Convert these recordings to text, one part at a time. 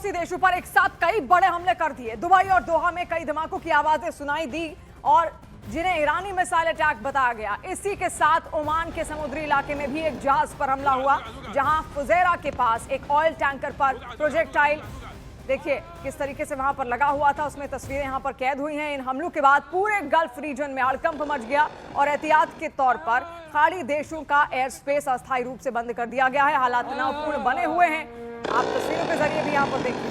पड़ोसी देशों पर एक साथ कई बड़े हमले कर दिए। दुबई और दोहा में कई धमाकों की आवाजें सुनाई दी और जिन्हें ईरानी मिसाइल अटैक बताया गया। इसी के साथ ओमान के समुद्री इलाके में भी एक जहाज पर हमला हुआ, जहां फुजेरा के पास एक ऑयल टैंकर पर प्रोजेक्टाइल देखिए किस तरीके से वहां पर लगा हुआ था, उसमें तस्वीरें यहां पर कैद हुई हैं। इन हमलों के बाद पूरे गल्फ रीजन में हड़कंप मच गया और एहतियात के तौर पर खाड़ी देशों का एयर स्पेस अस्थायी रूप से बंद कर दिया गया है। हालात तनावपूर्ण बने हुए हैं, आप तस्वीरों के जरिए भी यहां पर देखिए।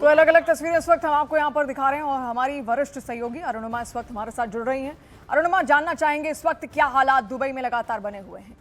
तो अलग अलग तस्वीरें इस वक्त हम आपको यहाँ पर दिखा रहे हैं और हमारी वरिष्ठ सहयोगी अरुणिमा इस वक्त हमारे साथ जुड़ रही हैं। अरुणिमा, जानना चाहेंगे इस वक्त क्या हालात दुबई में लगातार बने हुए हैं?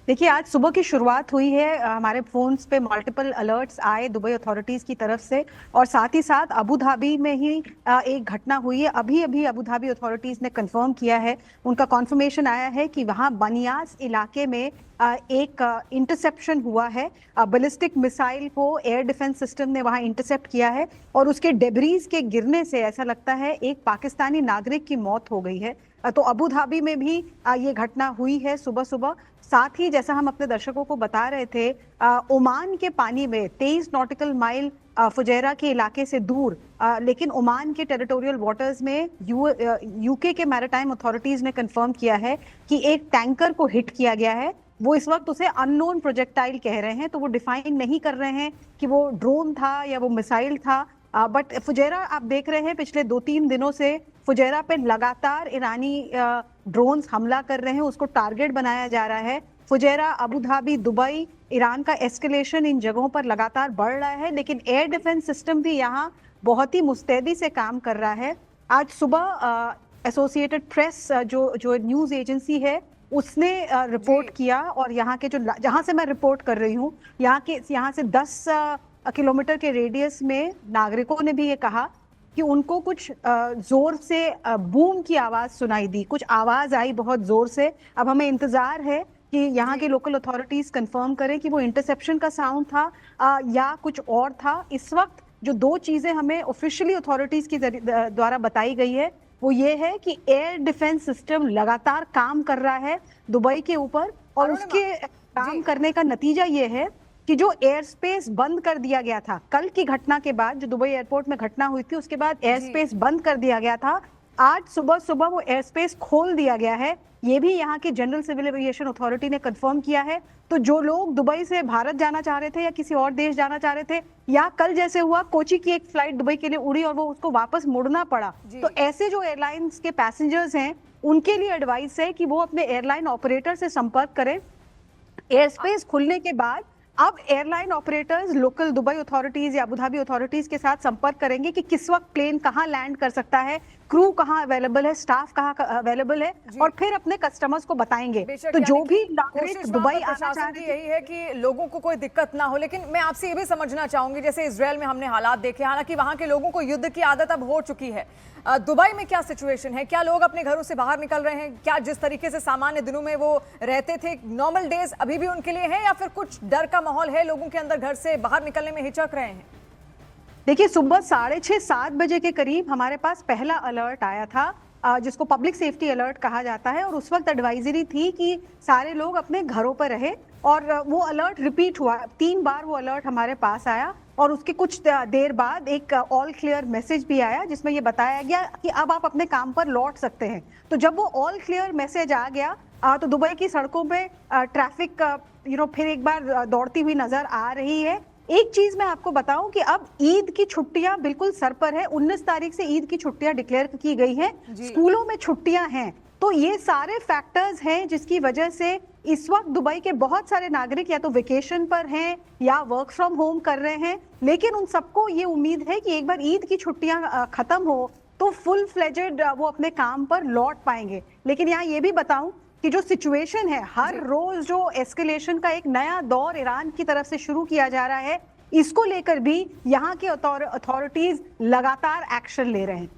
देखिए, आज सुबह की शुरुआत हुई है, हमारे फोन्स पे मल्टीपल अलर्ट्स आए दुबई अथॉरिटीज की तरफ से और साथ ही साथ अबू धाबी में ही एक घटना हुई है। अभी अभी अबू धाबी अथॉरिटीज ने कंफर्म किया है, उनका कॉन्फर्मेशन आया है कि वहां बनियास इलाके में एक इंटरसेप्शन हुआ है। बैलिस्टिक मिसाइल को एयर डिफेंस सिस्टम ने वहां इंटरसेप्ट किया है और उसके डेब्रीज के गिरने से ऐसा लगता है एक पाकिस्तानी नागरिक की मौत हो गई है। तो अबू धाबी में भी ये घटना हुई है सुबह सुबह। साथ ही जैसा हम अपने दर्शकों को बता रहे थे, ओमान के पानी में 23 नॉटिकल माइल फुजैरा के इलाके से दूर, लेकिन ओमान के टेरिटोरियल वाटर्स में यूके के मैरिटाइम अथॉरिटीज ने कंफर्म किया है कि एक टैंकर को हिट किया गया है। वो इस वक्त उसे अननोन प्रोजेक्टाइल कह रहे हैं, तो वो डिफाइन नहीं कर रहे हैं कि वो ड्रोन था या वो मिसाइल था। बट फुजैरा आप देख रहे हैं, पिछले 2-3 दिनों से फुजैरा पे लगातार ईरानी ड्रोन्स हमला कर रहे हैं, उसको टारगेट बनाया जा रहा है। Fujairah, Abu Dhabi, Dubai, Iran का एस्केलेशन इन जगहों पर लगातार बढ़ रहा है, लेकिन एयर डिफेंस सिस्टम भी यहाँ बहुत ही मुस्तैदी से काम कर रहा है। आज सुबह एसोसिएटेड प्रेस जो न्यूज एजेंसी है उसने रिपोर्ट किया और यहाँ के जहाँ से मैं रिपोर्ट कर रही हूँ, यहाँ से 10 किलोमीटर के रेडियस में नागरिकों ने भी ये कहा कि उनको कुछ जोर से बूम की आवाज सुनाई दी, कुछ आवाज आई बहुत जोर से। अब हमें इंतजार है कि यहाँ के लोकल अथॉरिटीज कंफर्म करें कि वो इंटरसेप्शन का साउंड था या कुछ और था। इस वक्त जो 2 चीजें हमें ऑफिशियली अथॉरिटीज की द्वारा बताई गई है वो ये है कि एयर डिफेंस सिस्टम लगातार काम कर रहा है दुबई के ऊपर और उसके काम करने का नतीजा ये है कि जो एयर स्पेस बंद कर दिया गया था कल की घटना के बाद, जो दुबई एयरपोर्ट में घटना हुई थी उसके बाद एयर स्पेस बंद कर दिया गया था, आज सुबह वो एयर स्पेस खोल दिया गया है। ये भी यहाँ की जनरल सिविल एविएशन अथॉरिटी ने कंफर्म किया है। तो जो लोग दुबई से भारत जाना चाह रहे थे या किसी और देश जाना चाह रहे थे, या कल जैसे हुआ कोची की एक फ्लाइट दुबई के लिए उड़ी और वो उसको वापस मुड़ना पड़ा, तो ऐसे जो एयरलाइंस के पैसेंजर्स हैं उनके लिए एडवाइस है कि वो अपने एयरलाइन ऑपरेटर से संपर्क करें। एयर स्पेस खुलने के बाद अब airline operators local Dubai authorities या अबू धाबी अथॉरिटीज के साथ संपर्क करेंगे कि किस वक्त प्लेन कहां लैंड कर सकता है, क्रू कहां अवेलेबल है, स्टाफ कहां अवेलेबल है, और फिर अपने कस्टमर्स को बताएंगे। तो जो भी नागरिक दुबई आना चाह रहे हैं, यही है कि लोगों को कोई दिक्कत ना हो। लेकिन मैं आपसे ये भी समझना चाहूंगी, जैसे इजराइल में हमने हालात देखे, हालांकि वहां के लोगों को युद्ध की आदत अब हो चुकी है, दुबई में क्या सिचुएशन है? क्या लोग अपने घरों से बाहर निकल रहे हैं? क्या जिस तरीके से सामान्य दिनों में वो रहते थे, नॉर्मल डेज अभी भी उनके लिए है, या फिर कुछ डर का माहौल है, लोगों के अंदर घर से बाहर निकलने में हिचक रहे हैं? देखिए, सुबह 6:30-7 बजे के करीब हमारे पास पहला अलर्ट आया था, जिसको पब्लिक सेफ्टी अलर्ट कहा जाता है, और उस वक्त एडवाइजरी थी कि सारे लोग अपने घरों पर रहे। और वो अलर्ट रिपीट हुआ, 3 बार वो अलर्ट हमारे पास आया और उसके कुछ देर बाद एक ऑल क्लियर मैसेज भी आया जिसमें ये बताया गया कि अब आप अपने काम पर लौट सकते हैं। तो जब वो ऑल क्लियर मैसेज आ गया तो दुबई की सड़कों पे ट्रैफिक फिर एक बार दौड़ती हुई नजर आ रही है। एक चीज मैं आपको बताऊं कि अब ईद की छुट्टियां बिल्कुल सर पर है। 19 तारीख से ईद की छुट्टियां डिक्लेयर की गई हैं, स्कूलों में छुट्टियां हैं। तो ये सारे फैक्टर्स हैं जिसकी वजह से इस वक्त दुबई के बहुत सारे नागरिक या तो वेकेशन पर हैं या वर्क फ्रॉम होम कर रहे हैं, लेकिन उन सबको ये उम्मीद है कि एक बार ईद की छुट्टियां खत्म हो तो फुल फ्लेजेड वो अपने काम पर लौट पाएंगे। लेकिन यहाँ ये भी बताऊं कि जो सिचुएशन है, हर रोज जो एस्केलेशन का एक नया दौर ईरान की तरफ से शुरू किया जा रहा है, इसको लेकर भी यहाँ के अथॉरिटीज लगातार एक्शन ले रहे हैं।